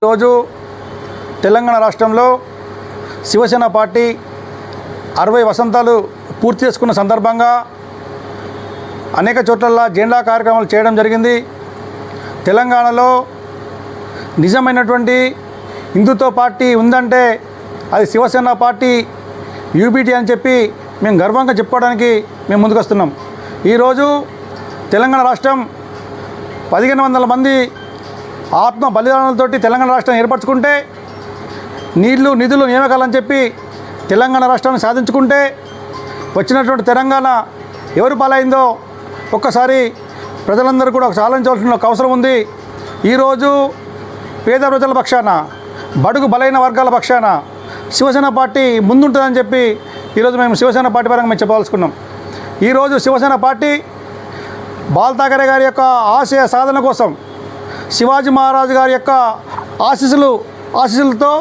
రోజు తెలంగాణ రాష్ట్రంలో శివసేన పార్టీ 60 వసంతాలు పూర్తి చేసుకున్న సందర్భంగా అనేక చోట్ల జెండా కార్యక్రమాలు చేయడం జరిగింది. తెలంగాణలో నిజమైనటువంటి హిందుత్వ పార్టీ ఉందంటే అది శివసేన పార్టీ యూబీటీ అని చెప్పి మేము గర్వంగా చెప్పుకోవడానికి మేము ముందుకొస్తున్నాం. ఈరోజు తెలంగాణ రాష్ట్రం 1500 మంది ఆత్మ బలిదానాలతోటి తెలంగాణ రాష్ట్రం ఏర్పరచుకుంటే, నీళ్లు నిధులు నియామకాలని చెప్పి తెలంగాణ రాష్ట్రాన్ని సాధించుకుంటే వచ్చినటువంటి తెలంగాణ ఎవరు పాలైందో ఒక్కసారి ప్రజలందరూ కూడా ఆలోచించవలసిన అవసరం ఉంది. ఈరోజు పేద ప్రజల పక్షాన, బడుగు బలైన వర్గాల పక్షాన శివసేన పార్టీ ముందుంటుందని చెప్పి ఈరోజు మేము శివసేన పార్టీ పరంగా మేము చెప్పదలుచుకున్నాం. ఈరోజు శివసేన పార్టీ బాల్ ఠాకరే గారి యొక్క ఆశయ సాధన కోసం, శివాజీ మహారాజు గారి యొక్క ఆశీస్సులతో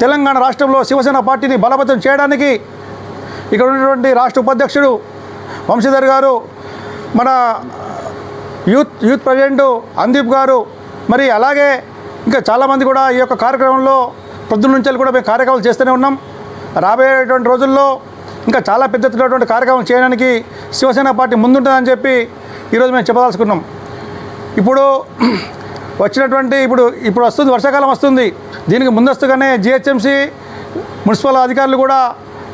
తెలంగాణ రాష్ట్రంలో శివసేన పార్టీని బలపతం చేయడానికి ఇక్కడ ఉన్నటువంటి రాష్ట్ర ఉపాధ్యక్షుడు వంశీధర్ గారు, మన యూత్ ప్రెసిడెంట్ అందీప్ గారు, మరి అలాగే ఇంకా చాలామంది కూడా ఈ యొక్క కార్యక్రమంలో పొద్దున్న నుంచి కూడా మేము కార్యక్రమాలు చేస్తూనే ఉన్నాం. రాబోయేటువంటి రోజుల్లో ఇంకా చాలా పెద్ద ఎత్తునటువంటి కార్యక్రమం చేయడానికి శివసేన పార్టీ ముందుంటుందని చెప్పి ఈరోజు మేము చెప్పదలుచుకున్నాం. ఇప్పుడు వచ్చినటువంటి ఇప్పుడు వస్తుంది, వర్షాకాలం వస్తుంది. దీనికి ముందస్తుగానే జిహెచ్ఎంసీ మున్సిపల్ అధికారులు కూడా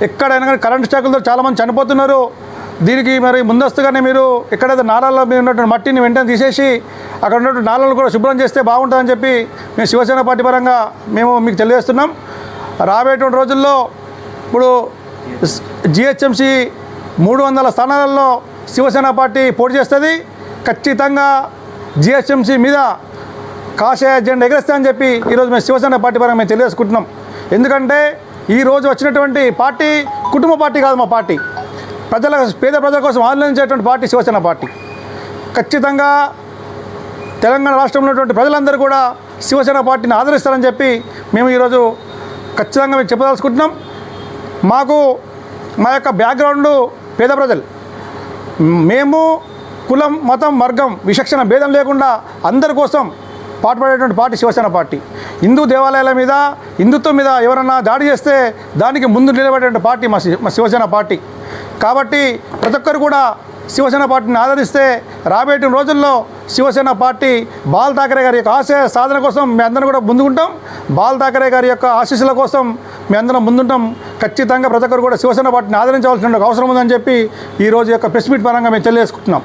ఎక్కడైనా కానీ కరెంటు స్టాకులతో చాలామంది చనిపోతున్నారు. దీనికి మరి ముందస్తుగానే మీరు ఎక్కడైతే నాలాల్లో మీద ఉన్నటువంటి మట్టిని వెంటనే తీసేసి అక్కడ ఉన్నటువంటి నాలాలను కూడా శుభ్రం చేస్తే బాగుంటుందని చెప్పి మేము శివసేన పార్టీ పరంగా మేము మీకు తెలియజేస్తున్నాం. రాబోయేటువంటి రోజుల్లో ఇప్పుడు జిహెచ్ఎంసీ 300 స్థానాలలో శివసేన పార్టీ పోటీ చేస్తుంది. ఖచ్చితంగా జిహెచ్ఎంసీ మీద కాషాయ జెండా ఎగరేస్తామని చెప్పి ఈరోజు మేము శివసేన పార్టీ పరంగా మేము తెలియజేసుకుంటున్నాం. ఎందుకంటే ఈరోజు వచ్చినటువంటి పార్టీ కుటుంబ పార్టీ కాదు. మా పార్టీ పేద ప్రజల కోసం ఆలోచించేటువంటి పార్టీ శివసేన పార్టీ. ఖచ్చితంగా తెలంగాణ రాష్ట్రంలో ఉన్నటువంటి ప్రజలందరూ కూడా శివసేన పార్టీని ఆదరిస్తారని చెప్పి మేము ఈరోజు ఖచ్చితంగా మేము చెప్పదలుచుకుంటున్నాం. మాకు మా యొక్క బ్యాక్గ్రౌండ్ పేద ప్రజలు, మేము కులం, మతం, వర్గం, విచక్షణ భేదం లేకుండా అందరి కోసం పాటుపడేటువంటి పార్టీ శివసేన పార్టీ. హిందూ దేవాలయాల మీద, హిందుత్వం మీద ఎవరన్నా దాడి చేస్తే దానికి ముందు నిలబడేటువంటి పార్టీ మా శివసేన పార్టీ. కాబట్టి ప్రతి ఒక్కరు కూడా శివసేన పార్టీని ఆదరిస్తే రాబోయే రోజుల్లో శివసేన పార్టీ బాల్ ఠాకరే గారి యొక్క ఆశయ సాధన కోసం మేము అందరం కూడా ముందుకుంటాం. బాల్ ఠాకరే గారి యొక్క ఆశీస్సుల కోసం మేము అందరం ముందుంటాం. ఖచ్చితంగా ప్రతి ఒక్కరు కూడా శివసేన పార్టీని ఆదరించవలసిన అవసరం ఉందని చెప్పి ఈరోజు యొక్క ప్రెస్ మీట్ పరంగా మేము తెలియజేసుకుంటున్నాం.